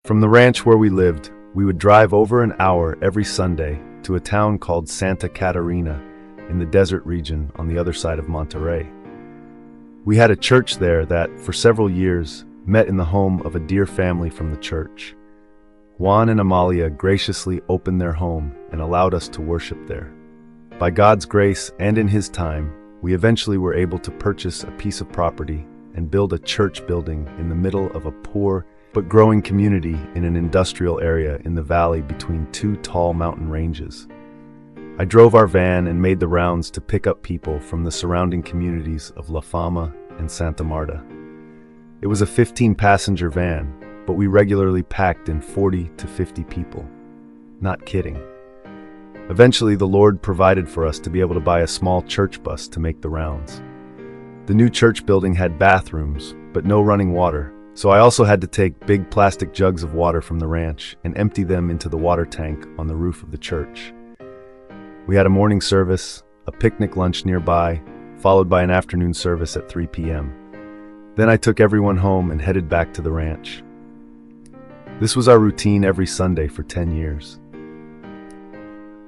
From the ranch where we lived, we would drive over an hour every Sunday to a town called Santa Catarina in the desert region on the other side of Monterrey. We had a church there that, for several years, met in the home of a dear family from the church. Juan and Amalia graciously opened their home and allowed us to worship there. By God's grace and in His time, we eventually were able to purchase a piece of property and build a church building in the middle of a poor but growing community in an industrial area in the valley between two tall mountain ranges. I drove our van and made the rounds to pick up people from the surrounding communities of La Fama and Santa Marta. It was a 15-passenger van, but we regularly packed in 40 to 50 people. Not kidding. Eventually, the Lord provided for us to be able to buy a small church bus to make the rounds. The new church building had bathrooms, but no running water, so I also had to take big plastic jugs of water from the ranch and empty them into the water tank on the roof of the church. We had a morning service, a picnic lunch nearby, followed by an afternoon service at 3 p.m. Then I took everyone home and headed back to the ranch. This was our routine every Sunday for 10 years.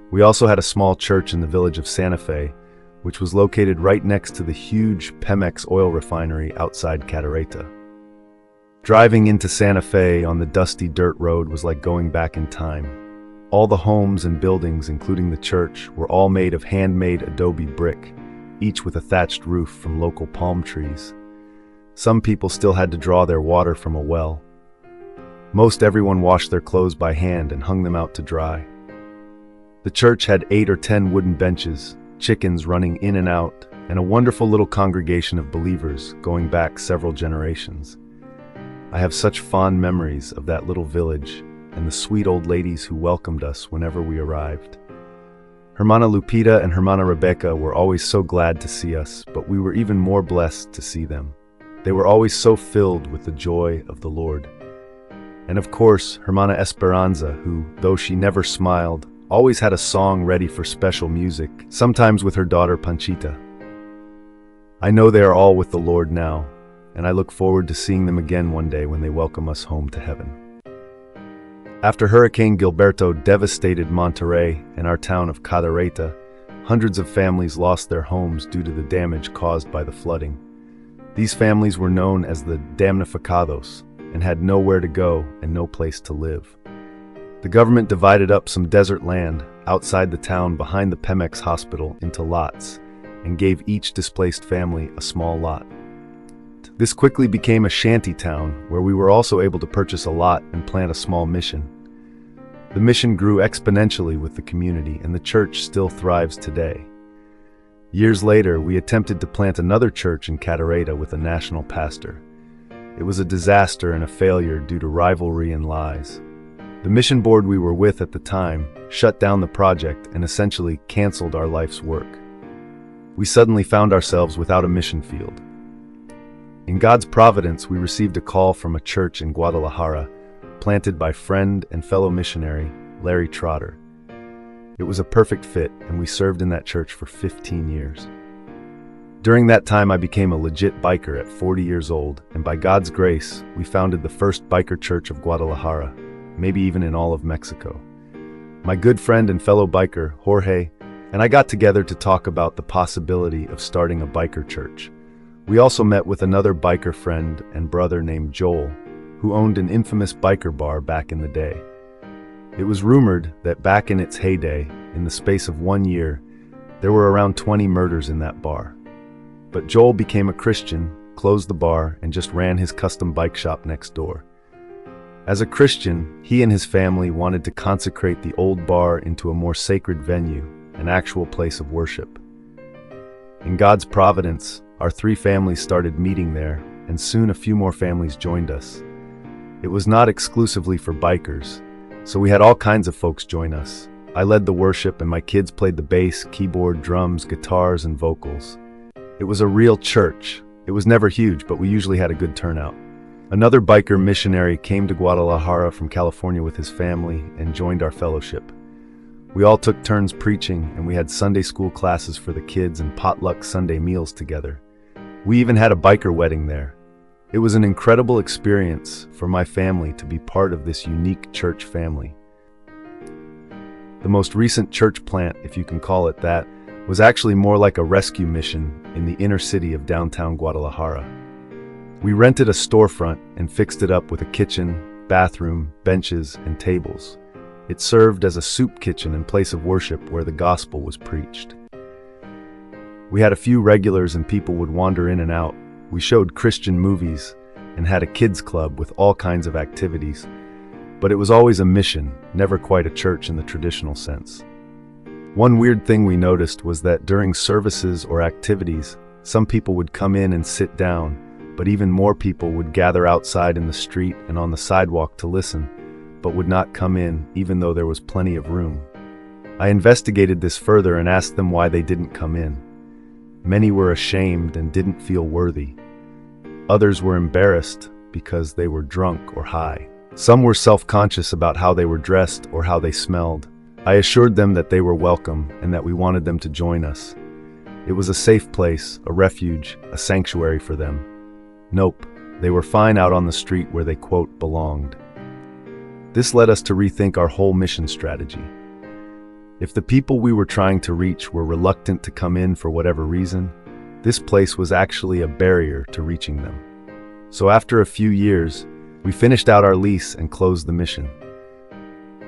We also had a small church in the village of Santa Fe, which was located right next to the huge Pemex oil refinery outside Cadereyta. Driving into Santa Fe on the dusty dirt road was like going back in time. All the homes and buildings, including the church, were all made of handmade adobe brick, each with a thatched roof from local palm trees. Some people still had to draw their water from a well. Most everyone washed their clothes by hand and hung them out to dry. The church had 8 or 10 wooden benches, chickens running in and out, and a wonderful little congregation of believers going back several generations. I have such fond memories of that little village and the sweet old ladies who welcomed us whenever we arrived. Hermana Lupita and Hermana Rebecca were always so glad to see us, but we were even more blessed to see them. They were always so filled with the joy of the Lord. And of course, Hermana Esperanza, who, though she never smiled, always had a song ready for special music, sometimes with her daughter Panchita. I know they are all with the Lord now, and I look forward to seeing them again one day when they welcome us home to heaven. After Hurricane Gilberto devastated Monterrey and our town of Cadereyta, hundreds of families lost their homes due to the damage caused by the flooding. These families were known as the damnificados and had nowhere to go and no place to live. The government divided up some desert land outside the town behind the Pemex hospital into lots and gave each displaced family a small lot. This quickly became a shanty town where we were also able to purchase a lot and plant a small mission. The mission grew exponentially with the community, and the church still thrives today. Years later, we attempted to plant another church in Cadereyta with a national pastor. It was a disaster and a failure due to rivalry and lies. The mission board we were with at the time shut down the project and essentially canceled our life's work. We suddenly found ourselves without a mission field. In God's providence, we received a call from a church in Guadalajara, planted by friend and fellow missionary Larry Trotter. It was a perfect fit, and we served in that church for 15 years. During that time, I became a legit biker at 40 years old, and by God's grace, we founded the first biker church of Guadalajara, maybe even in all of Mexico. My good friend and fellow biker, Jorge, and I got together to talk about the possibility of starting a biker church. We also met with another biker friend and brother named Joel, who owned an infamous biker bar back in the day. It was rumored that back in its heyday, in the space of 1 year, there were around 20 murders in that bar. But Joel became a Christian, closed the bar, and just ran his custom bike shop next door. As a Christian, he and his family wanted to consecrate the old bar into a more sacred venue, an actual place of worship. In God's providence, our 3 families started meeting there, and soon a few more families joined us. It was not exclusively for bikers, so we had all kinds of folks join us. I led the worship, and my kids played the bass, keyboard, drums, guitars, and vocals. It was a real church. It was never huge, but we usually had a good turnout. Another biker missionary came to Guadalajara from California with his family and joined our fellowship. We all took turns preaching, and we had Sunday school classes for the kids and potluck Sunday meals together. We even had a biker wedding there. It was an incredible experience for my family to be part of this unique church family. The most recent church plant, if you can call it that, was actually more like a rescue mission in the inner city of downtown Guadalajara. We rented a storefront and fixed it up with a kitchen, bathroom, benches, and tables. It served as a soup kitchen and place of worship where the gospel was preached. We had a few regulars and people would wander in and out. We showed Christian movies and had a kids club with all kinds of activities. But it was always a mission, never quite a church in the traditional sense. One weird thing we noticed was that during services or activities, some people would come in and sit down, but even more people would gather outside in the street and on the sidewalk to listen, but would not come in even though there was plenty of room. I investigated this further and asked them why they didn't come in. Many were ashamed and didn't feel worthy. Others were embarrassed because they were drunk or high. Some were self-conscious about how they were dressed or how they smelled. I assured them that they were welcome and that we wanted them to join us. It was a safe place, a refuge, a sanctuary for them. Nope, they were fine out on the street where they, quote, belonged. This led us to rethink our whole mission strategy. If the people we were trying to reach were reluctant to come in for whatever reason, this place was actually a barrier to reaching them. So after a few years, we finished out our lease and closed the mission.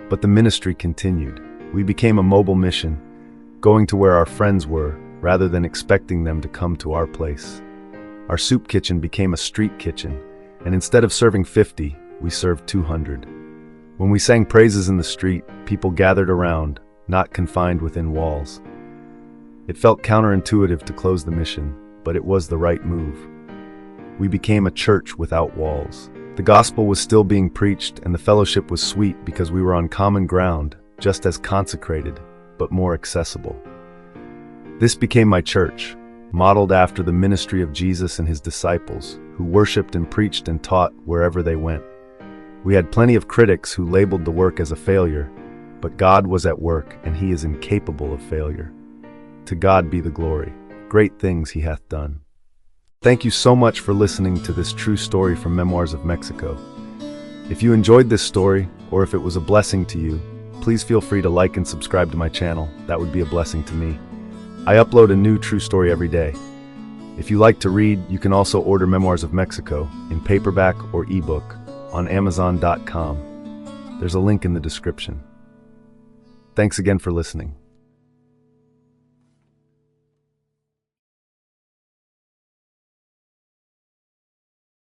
But the ministry continued. We became a mobile mission, going to where our friends were, rather than expecting them to come to our place. Our soup kitchen became a street kitchen, and instead of serving 50, we served 200. When we sang praises in the street, people gathered around, not confined within walls. It felt counterintuitive to close the mission, but it was the right move. We became a church without walls. The gospel was still being preached, and the fellowship was sweet because we were on common ground, just as consecrated, but more accessible. This became my church, modeled after the ministry of Jesus and his disciples, who worshiped and preached and taught wherever they went. We had plenty of critics who labeled the work as a failure, but God was at work, and he is incapable of failure. To God be the glory. Great things he hath done. Thank you so much for listening to this true story from Memoirs of Mexico. If you enjoyed this story, or if it was a blessing to you, please feel free to like and subscribe to my channel. That would be a blessing to me. I upload a new true story every day. If you like to read, you can also order Memoirs of Mexico in paperback or ebook on Amazon.com. There's a link in the description. Thanks again for listening.